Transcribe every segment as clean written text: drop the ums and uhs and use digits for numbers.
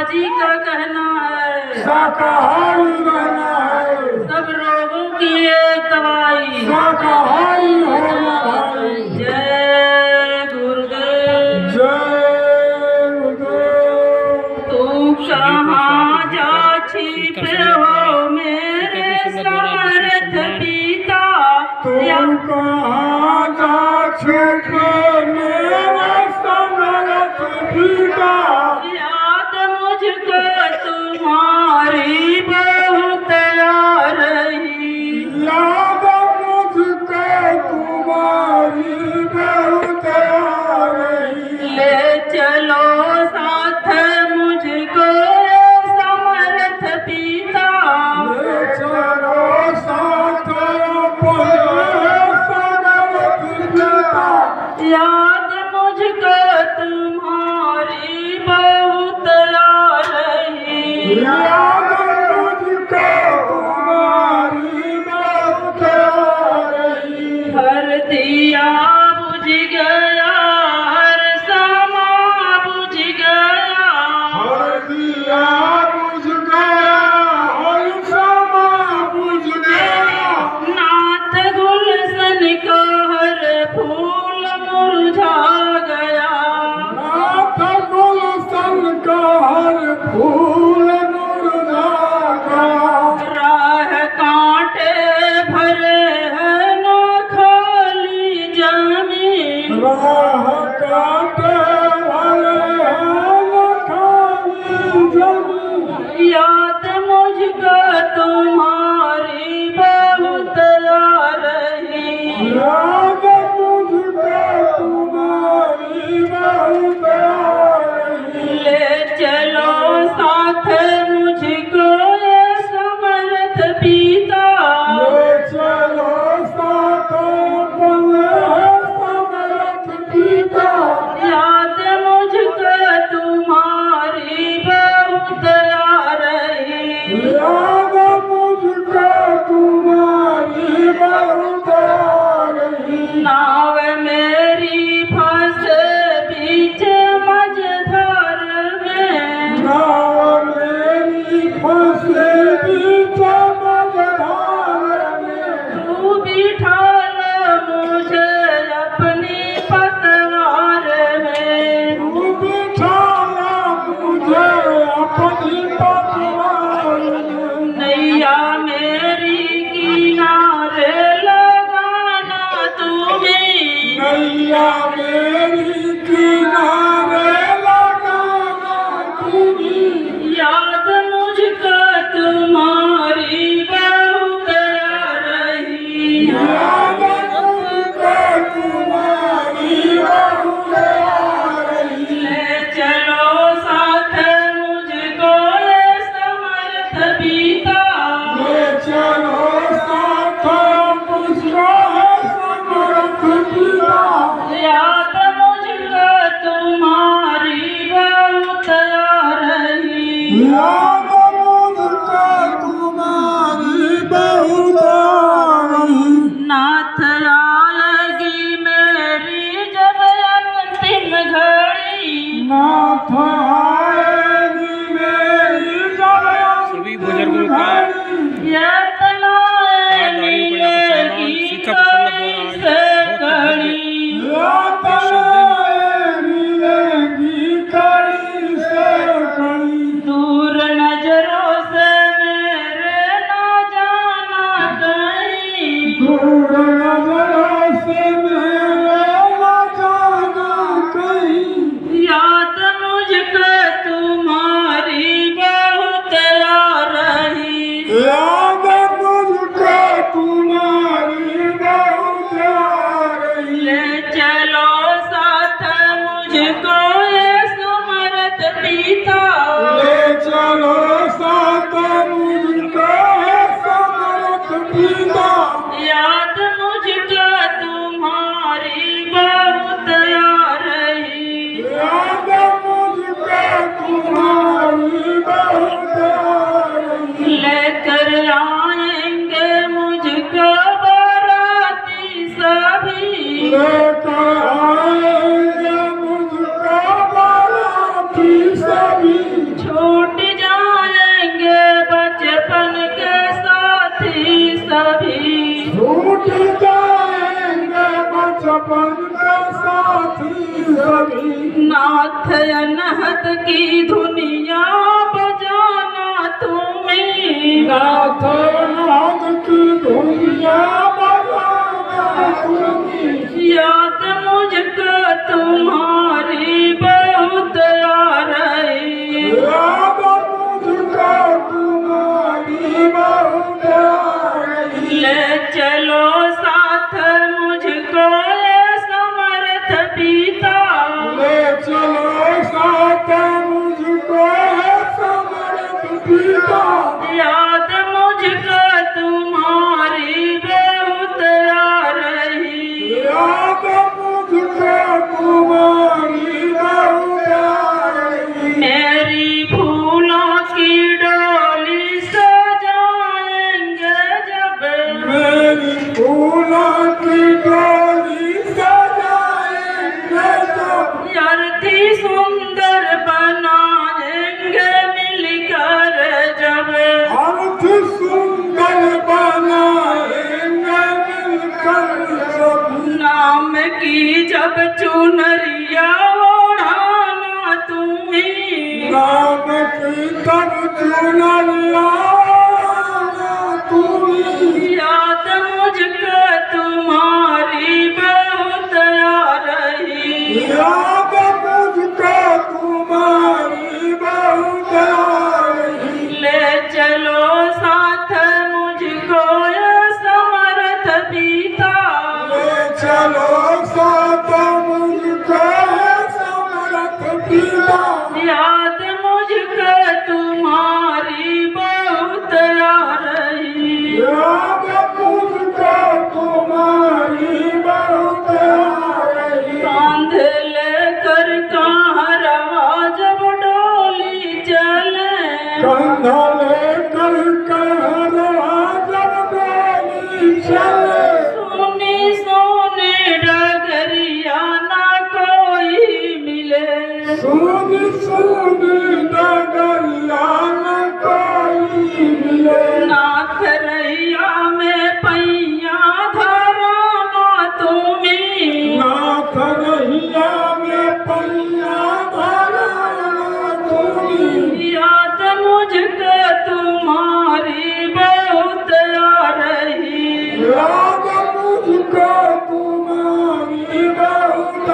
जी का कहना है शाकाहारी रहना है, सब रोगों की एक दवाई शाकाहारी होना भाई। जय गुरुदेव। जय गुरुदेव। तू कहाँ जा छिपे हो मेरे समर्थ पिता, तू कहाँ जा छिपे मेरे समर्थ पिता, याद मुझको तुम्हारी बहुत आ रही, याद मुझको तुम्हारी बहुत आ रही। ले चलो साथ मुझको समर्थ पिता, ले चलो साथ अपने समर्थ पिता, याद मुझको तुम्हारी बहुत आ रही, याद मुझको तुम्हारी बहुत आ रही। हर दिया बुझ गया हर समा बुझ गया, हर दिया बुझ गया, हर समा बुझ गया। नाथ गुलशन का हर फूल मुरझा गया, नाथ गुलशन का हर फूल मुरझा गया। राह कांटे भरे है न खाली जमीन, राह काटे भरे हैं न खाली जमीन, याद मुझको तुम्हारी बहुत आ रही, याद मुझको तुम्हारी बहुत आ रही। ले चलो साथ मुझको ये समर्थ पिता, ले चलो साथ अपने समर्थ पिता, याद मुझको तुम्हारी बहुत आ रही, याद मुझको तुम्हारी बहुत आ रही। नाव मेरी फंसे बीच मझधार में, नाव मेरी फंसे बीच मझधार में, तू बिठा लो मुझे अपनी पतवार में, तू बिठाना मुझे अपनी पतवार में। नैया मेरी किनारे लगाना तुम्हें, नैया मेरी किनारे लगाना तुम्हें, याद मुझको तुम्हारी बहुत आ रही, याद मुझको तुम्हारी बहुत आ रही। ले चलो साथ मुझको ये समर्थ पिता, ले चलो साथ मुझको समर्थ पिता, याद मुझको तुम्हारी बहुत आ रही, याद मुझको तुम्हारी बहुत आ रही। नाथ आएगी मेरी जब अंतिम घड़ी, नाथ आएगी मेरी जब सभी बुजुर्गों का यातनाएं मिलेगी शिक्षा प्रसन्न द्वारा से आज कड़ी, यातनाएं मिलेगी कड़ी से कड़ी। दूर नजरों से मेरे ना जाना कहीं, दूर नजरों से मेरे न जाना कहीं, याद मुझको तुम्हारी बहुत आ रही, याद मुझको तुम्हारी बहुत आ रही। ले चलो साथ मुझको ये समर्थ पिता, ले चलो साथ मुझको समर्थ पिता, याद मुझको तुम्हारी बहुत आ रही, याद मुझको तुम्हारी बहुत आ रही। लेकर आएंगे मुझको बाराती सभी, लेकर आएंगे मुझको बाराती सभी, सभी छूट जाएंगे बचपन के साथी सभी। छूट जाएंगे बचपन के साथी सभी। नाथ अनहद की दुनिया बजाना तुम्हें, नाथ नाथ की दुनिया बजाना तुम्हें। याद मुझको तुम्हारी बहुत आ रही। याद मुझको तुम्हारी बहुत आ रही। ले चलो साथ मुझको ये समर्थ पिता, ले चलो साथ मुझको है समर्थ पिता। याद मुझको तुम्हारी बहुत आ रही। याद मुझको तुम्हारी बहुत आ रही। मेरी फूलों की डोली सजाएंगे जब, मेरी फूलों की डोली सजाएंगे जब। अर्थी सुंदर बनाएंगे मिलकर जब, अर्थ सुंदर बनाएंगे मिलकर सब। नाम की जब चुनरिया ओढ़ाना तुम्हें, नाम की तब चुनरिया तुम्हें। याद मुझको तुम्हारी बहुत आ रही। याद मुझको तुम्हारी बहुत आ रही। ले चलो साथ मुझको ये समर्थ पिता, ले चलो साथ मुझको समर्थ पिता। याद मुझको तुम्हारी बहुत आ रही। याद मुझको तुम्हारी बहुत आ रही। कांध लेकर कहाँ रवा जब डोली चले, कंधा लेकर कहरवा जब डोली चले। सोनी सोनी डगरिया ना कोई मिले, सोनी सोनी डगरिया न कोई मिले। नाथ रैया में पैया धराना तुम्हें, नाथ रहिया में पैया धराना तुम्हें। याद मुझको तुम्हारी बहुत आ रही। याद मुझको तुम्हारी बहुत आ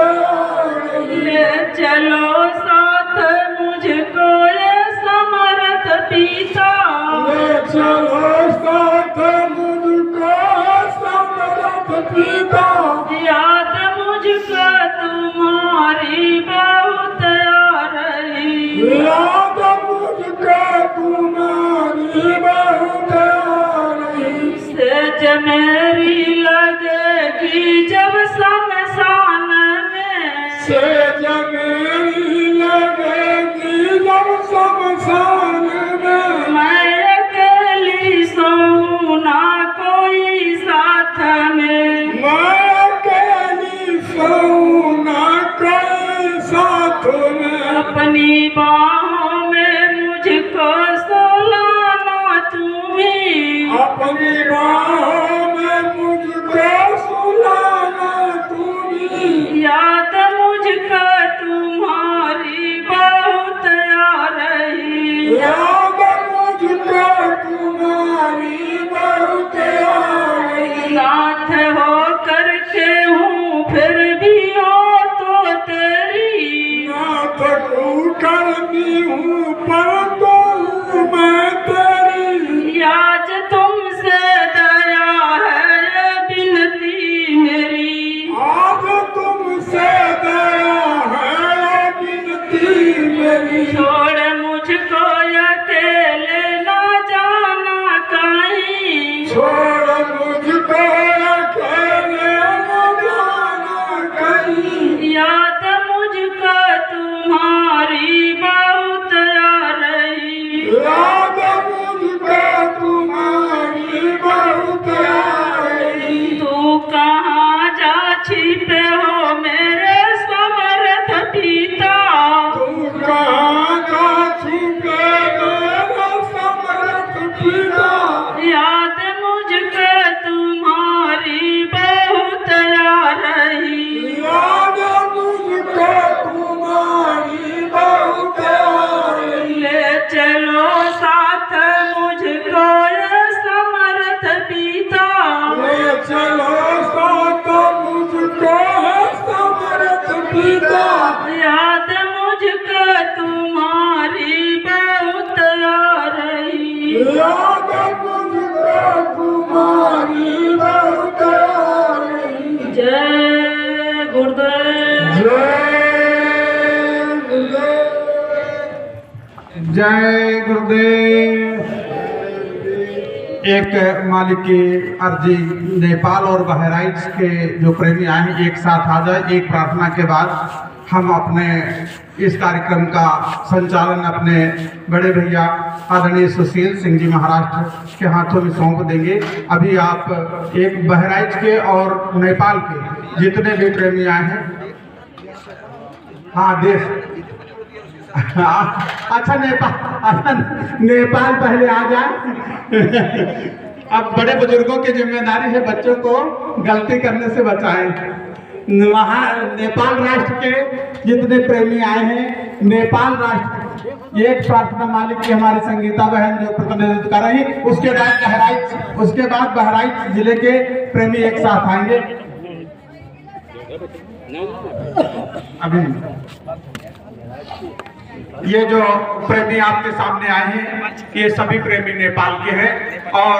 रही। ले चलो साथ मुझको ये समर्थ पिता, ले चलो साथ मुझको समर्थ पिता। याद मुझको तुम्हारी बहुत आ रही। याद मुझको तुम्हारी बहुत आ रही। सेज मेरी लगेगी जब शमशान में, सेज मेरी लगेगी जब शमशान में। मैं अकेली सोऊं ना कोई साथ में, मैं अकेली सोऊं ना कोई साथ में। अपनी बाहों में मुझको सुलाना तुम्हें, अपनी बाहों में मुझको सुलाना तुम्हें। याद मुझको तुम्हारी बहुत आ रही। याद मुझको तुम्हारी बहुत आ रही। नाथ हो करके हूँ फिर भी हो तो तेरी, नाथ को करनी हूँ परंतु मैं तेरी। आज तुमसे दया है ये विनती मेरी। आज तुमसे दया है विनती मेरी। छोड़ मुझको अकेले ना जाना कहीं, छोड़ मुझको अकेले न जाना कहीं। याद मुझको तुम्हारी बहुत आ रही। जय गुरुदेव। एक मालिक की अर्जी, नेपाल और बहराइच के जो प्रेमी आए हैं एक साथ आ जाए। एक प्रार्थना के बाद हम अपने इस कार्यक्रम का संचालन अपने बड़े भैया आदरणीय सुशील सिंह जी महाराष्ट्र के हाथों में सौंप देंगे। अभी आप एक बहराइच के और नेपाल के जितने भी प्रेमी आए हैं, हाँ देश, अच्छा नेपाल पहले आ जाए। अब बड़े बुजुर्गों की जिम्मेदारी है बच्चों को गलती करने से बचाएं। वहाँ नेपाल राष्ट्र के जितने प्रेमी आए हैं, नेपाल राष्ट्र एक प्रार्थना मालिक की हमारी संगीता बहन जो प्रतिनिधित्व कर रही, उसके बाद बहराइच जिले के प्रेमी एक साथ आएंगे। अभी ये जो प्रेमी आपके सामने आए हैं, ये सभी प्रेमी नेपाल के हैं और